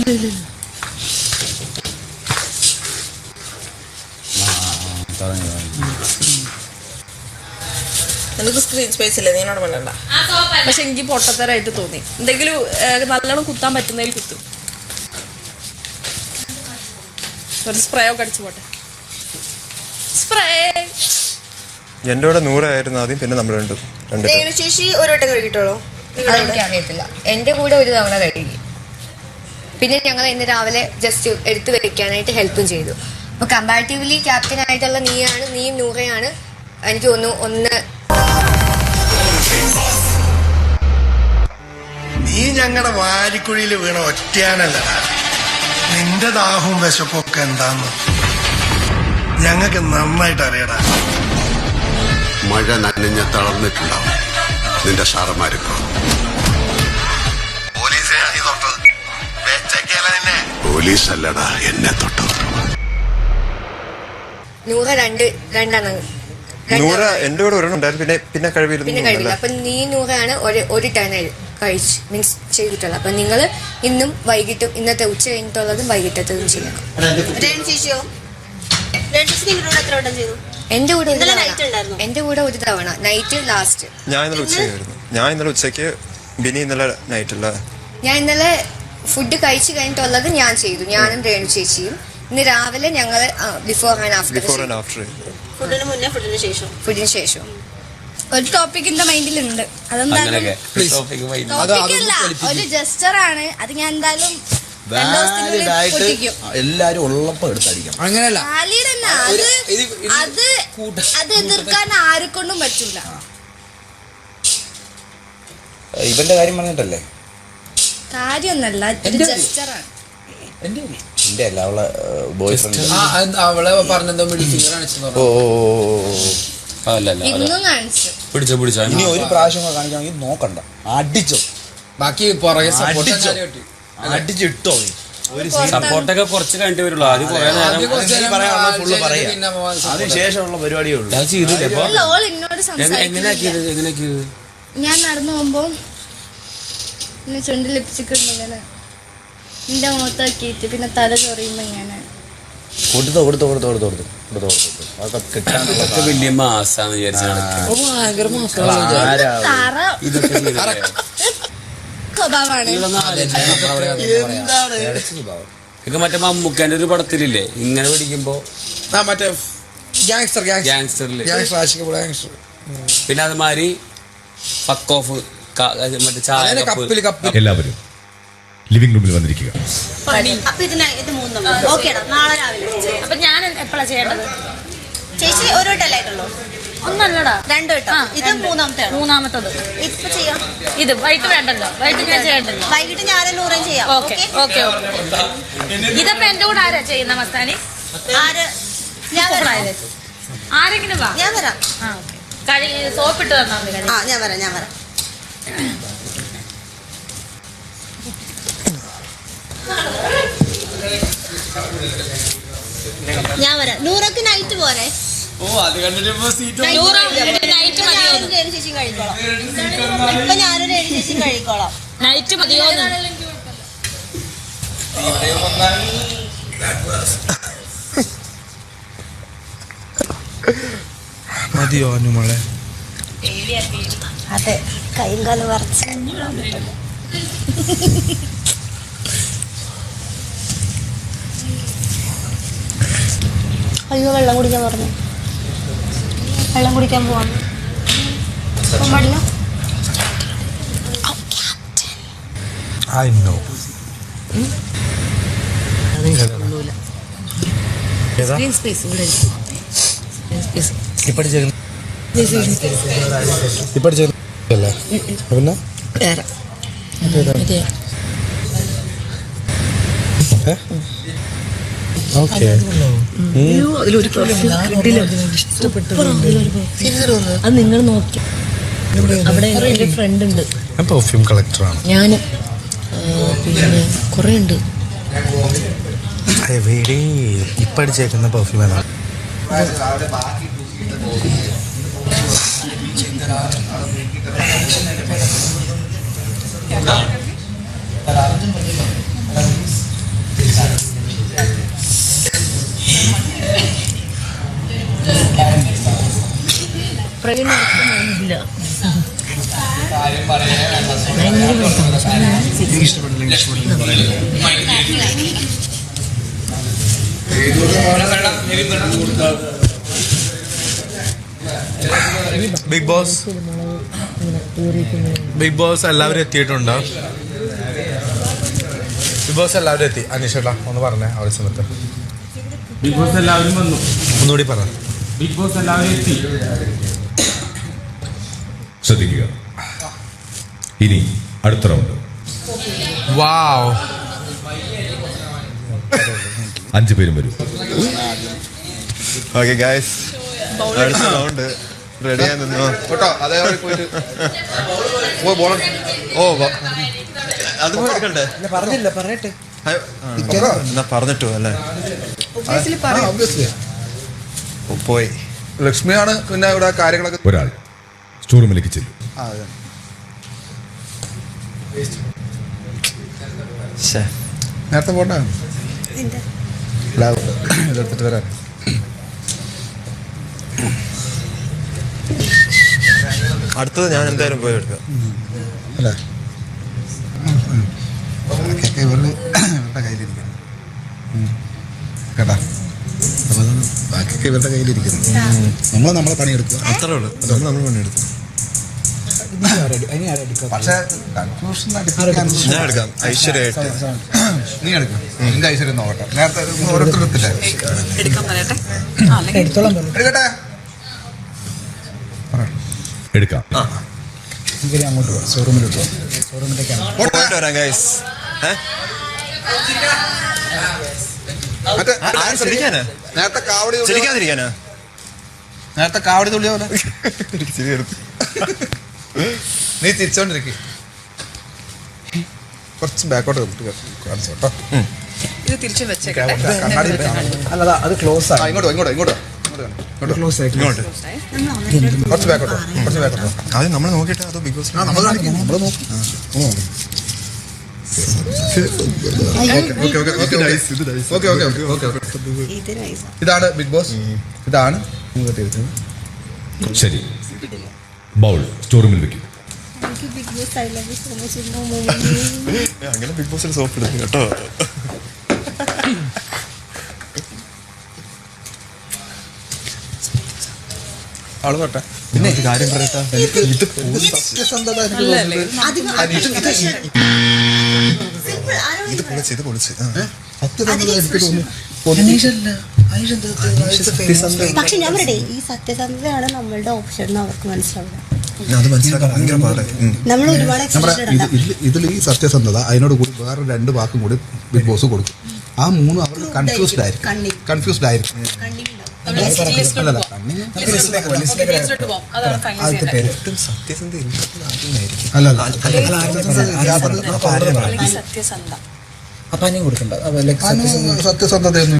എനിക്ക് screen space ഇല്ല, നീനോട് വേണ്ട. പക്ഷെ എനിക്ക് പൊട്ടത്തരായിട്ട് തോന്നി. എന്തെങ്കിലും നല്ലോണം കുത്താൻ പറ്റുന്നതിൽ കുത്തും. ഒരു സ്പ്രേ ഒക്കെ അടിച്ചു പോട്ടെ. സ്പ്രേ എന്റെ കൂടെ 100 ആയിരുന്നു ആദ്യം, പിന്നെ നമ്മൾ ചേച്ചി ഒരു വട്ടം കഴുകിട്ടോളൂ. എനിക്കറിയത്തില്ല, എന്റെ കൂടെ ഒരു തവണ കഴുകി. പിന്നെ ഞങ്ങൾ ഇന്ന് രാവിലെ ജസ്റ്റ് എടുത്തു വെക്കാനായിട്ട് ഹെൽപ്പും ചെയ്തു. അപ്പൊ കമ്പാരിറ്റീവ്ലി ക്യാപ്റ്റൻ ആയിട്ടുള്ള നീയും നൂറയാണ് എനിക്ക് തോന്നുന്നു നീ ഞങ്ങളുടെ വാരിക്കുഴിയിൽ വീണ ഒറ്റയാനല്ലടാ. നിന്റെ ദാഹവും വിശപ്പൊക്കെ എന്താന്ന് ഞങ്ങൾക്ക് നന്നായിട്ട് അറിയടാ. മഴ നനഞ്ഞ് തളർന്നിട്ടുണ്ടാവും നിന്റെ സാറന്മാർക്ക്. പോലീസല്ലടാ എന്നെ തൊട്ടത്. എന്റെ കൂടെ ഒരെണ്ണം ഉണ്ടായിരുന്നു, പിന്നെ കഴിവില്ല. അപ്പൊ നീ നൂറാണ് ഒരു ടേൺ കഴിച്ച് മീൻസ് ചെയ്തിട്ടുള്ളത്. അപ്പൊ നിങ്ങൾ ഇന്നും വൈകിട്ടും ഇന്നത്തെ ഉച്ച കഴിഞ്ഞിട്ടുള്ളതും വൈകിട്ടത്തതും ചെയ്യണം. എന്റെ കൂടെ ഒരു തവണ നൈറ്റ് ലാസ്റ്റ്. ഞാൻ ഇന്നലെ ഉച്ചയ്ക്ക്, ബിനി ഇന്നലെ നൈറ്റുള്ള. ഞാൻ ഇന്നലെ ഫുഡ് കഴിച്ചു കഴിഞ്ഞിട്ടുള്ളത് ഞാൻ ചെയ്തു, ഞാനും രേണു ചേച്ചിയും. ഇന്ന് രാവിലെ ഞങ്ങൾ ബിഫോർ ആൻഡ് ആഫ്റ്റർ. ഫുഡിന് ശേഷം ഒരു ടോപ്പിക് എന്റെ മൈൻഡിലുണ്ട്. അതെന്തായാലും ഒരു ജസ്റ്ററാണ്. അത് ഞാൻ എന്തായാലും എല്ലാരും ഉള്ളപ്പോ എടുത്തടിക്കണം. അങ്ങനെയല്ല, അത് എതിർക്കാൻ ആരെക്കൊണ്ടും പറ്റൂല. ഇവന്റെ കാര്യം പറഞ്ഞിട്ടല്ലേ? കാര്യമൊന്നല്ല, ജസ്റ്ററാണ്. എന്റെ അല്ല, അവളെ ബോയ് ഫ്രണ്ട്. അവളെ പറഞ്ഞെന്തോ ഇന്നും കാണിച്ചു. ഇനി ഒരു പ്രാവശ്യം കാണിക്കണമെങ്കിൽ നോക്കണ്ട, അടിച്ചോ. ബാക്കി അടിച്ചിട്ടോ. സപ്പോർട്ടൊക്കെ കുറച്ച് കഴിഞ്ഞിട്ട് വരുള്ളൂ. അതിനുശേഷമുള്ള പരിപാടിയേ ഉള്ളൂ. എങ്ങനെയാക്കിയത്? ഞാൻ നടന്നു പോകുമ്പോ ചുണ്ട് ലിപ്സ്റ്റിക് ഉണ്ട് ഇങ്ങനെ എന്റെ മുഖത്താക്കിയിട്ട് പിന്നെ തല ചൊറിയുമ്പോ ഇങ്ങനെ കൊടുത്തു അതൊക്കെ വലിയ മാസാന്ന് വിചാരിച്ചാണ്. ഇതൊക്കെ മറ്റേ മമ്മൂക്കാന്റെ ഒരു പടത്തിലില്ലേ ഇങ്ങനെ പിടിക്കുമ്പോ, മറ്റേ ഗ്യാങ്സ്റ്ററില്. പിന്നെ അതുമാതിരി ഫക്ക് ഓഫ് മറ്റേ ചായ കപ്പ്. എല്ലാവരും ലിവിംഗ് റൂമിൽ വന്നിരിക്കുക. അപ്പൊ ഞാൻ എപ്പോഴാ ചെയ്യേണ്ടത്? ചേച്ചി ഒരു വട്ടല്ലായിട്ടുള്ളൂ? ഒന്നല്ലടാ, 2 വട്ടം. ഇത് മൂന്നാമത്തത്. ഇപ്പൊ ചെയ്യാം. ഇത് വൈകിട്ട് വേണ്ടല്ലോ, വൈകിട്ട് ഞാൻ ചെയ്യണ്ടല്ലോ. വൈകിട്ട് ഞാനും 100 ചെയ്യാം. ഓക്കെ. ഇതപ്പോ എന്റെ കൂടെ ആരാ ചെയ്യുന്ന മസ്താനി? ആരെങ്കിലും വാ, ഞാൻ വരാം. സോപ്പിട്ട് തന്നാ മതി. ഞാൻ വരാം. നൂറക്ക് നൈറ്റ് പോരെ? ചേച്ചിയും കഴിക്കോളാം. ഇപ്പൊ ഞാനൊരു ചേച്ചിയും കഴിക്കോളാം. നൈറ്റ് മതിയോ? മതിയോ അനുമോളെ? അതെ, കൈയും കാലം വരച്ച്. അയ്യോ, വെള്ളം കുടിക്കാൻ പറഞ്ഞു. വെള്ളം കുടിക്കാൻ പോവാം. പാടില്ല. I know. അത് നിങ്ങൾ നോക്കി. അവിടെ എൻ്റെ ഫ്രണ്ട് ഉണ്ട്, പെർഫ്യൂം കളക്ടറാണ്. ഞാനും പിന്നെ കുറേ ഉണ്ട്. ഇപ്പം അടിച്ചേക്കുന്ന പെർഫ്യൂം ഏതാണ്? ഇല്ല ബിഗ് ബോസ് എല്ലാവരും എത്തിയിട്ടുണ്ടോ? ബിഗ് ബോസ് എല്ലാവരും എത്തി. അനീഷേട്ടാ ഒന്ന് പറഞ്ഞേ അവിടെ സമയത്ത്. ബിഗ് ബോസ് എല്ലാവരും വന്നു. ഒന്നുകൂടി പറ. ബിഗ് ബോസ് എല്ലാവരും എത്തി. ശ്രദ്ധിക്കുക. ഇനി അടുത്ത റൗണ്ട്. വാവ്. 5 പേരും വരും. ഓക്കെ ഗൈസ്, അടുത്ത റൗണ്ട് റെഡിയായി നിന്നോ കേട്ടോ. അതേപോലെ പോയിട്ട് ഓ അത് പോയി എടുക്കണ്ടേ? പറഞ്ഞില്ല, പറയട്ടെ. എന്നാ പറഞ്ഞിട്ടോ അല്ലേ? പോയി. ലക്ഷ്മിയാണ് പിന്നെ ഇവിടെ കാര്യങ്ങളൊക്കെ. ഒരാൾ സ്റ്റോർ റൂമിലേക്ക് ചെല്ലും. നേരത്തെ പോണ്ട ഇതെടുത്തിട്ട് വരാൻ. അടുത്തത് ഞാൻ എന്തായാലും പോയി എടുക്കാം അല്ലേ? ഇവരുടെ കയ്യിലിരിക്കുന്നു കേട്ടാ. അപ്പൊ ബാക്കിയൊക്കെ ഇവരുടെ കയ്യിലിരിക്കുന്നു. നമ്മളെ പണിയെടുക്കുക, അത്രേ ഉള്ളൂ. നമ്മൾ പണിയെടുക്കും. പക്ഷേ കൺഫ്യൂഷൻ ഞാൻ എടുക്കാം. ഐശ്വര്യമായിട്ട് നീ എടുക്കാം. നിന്റെ ഐശ്വര്യം നോക്കട്ടെ. നേരത്തെ ഓരോരുത്തരെടുത്തില്ലേ? എടുക്കട്ടെ. എടുക്കാം. അങ്ങോട്ട് പോവാം. ഷോറൂമിലോട്ട് പോയിട്ട് വരാം ഗൈസ്. നേരത്തെ കാവടി ചിരിക്കാതിരിക്കാനാ? നേരത്തെ കാവടി തുള്ളിയ പോലെ ചിരി എടുത്തു. നീ തിരിച്ചോണ്ടിരിക്കും. കുറച്ച് ബാക്കോട്ട് കാണിച്ചു കേട്ടോ. ഇത് തിരിച്ചു വെച്ചേക്കട്ടെ. കണ്ണാടി അല്ലതാ, അത് ക്ലോസ് ആണ്. ഇങ്ങോട്ടോ ക്ലോസ് ആയിട്ട് കുറച്ച് ബാക്കോട്ടോ. അത് നമ്മൾ നോക്കിയിട്ട് അതോ ബിഗ് ബോസ് നമ്മൾ കാണിക്കാം. നമ്മൾ നോക്കും. ഇതാണ് ബിഗ് ബോസ്. ഇതാണ് ശരി. ബൗൾ സ്റ്റോർ റൂമിൽ വെക്കും. അങ്ങനെ ബിഗ് ബോസിൽ സോപ്പ് എടുക്കും കേട്ടോ. ആള് പറ്റേ. പിന്നെ ഒരു കാര്യം പറയട്ടെ, എനിക്ക് ഇത് സത്യസന്ധത ഇത് പൊളിച്ച് സത്യസന്ധത എനിക്ക് തോന്നുന്നു. പക്ഷെ ഞാൻ പറയട്ടെ, ഈ സത്യസന്ധതയാണ് നമ്മളുടെ ഓപ്ഷൻ എന്ന് അവർക്ക് മനസ്സിലാവില്ല. അത് മനസ്സിലാക്കാൻ ഭയങ്കര പാടായി. നമ്മൾ ഒരുപാട് ഇതിൽ ഈ സത്യസന്ധത അതിനോട് കൂടി വേറെ 2 വാക്കും കൂടി ബിഗ് ബോസ് കൊടുക്കും. ആ 3 അവർ കൺഫ്യൂസ്ഡ് ആയിരിക്കും. സത്യസന്ധ സത്യസന്ധത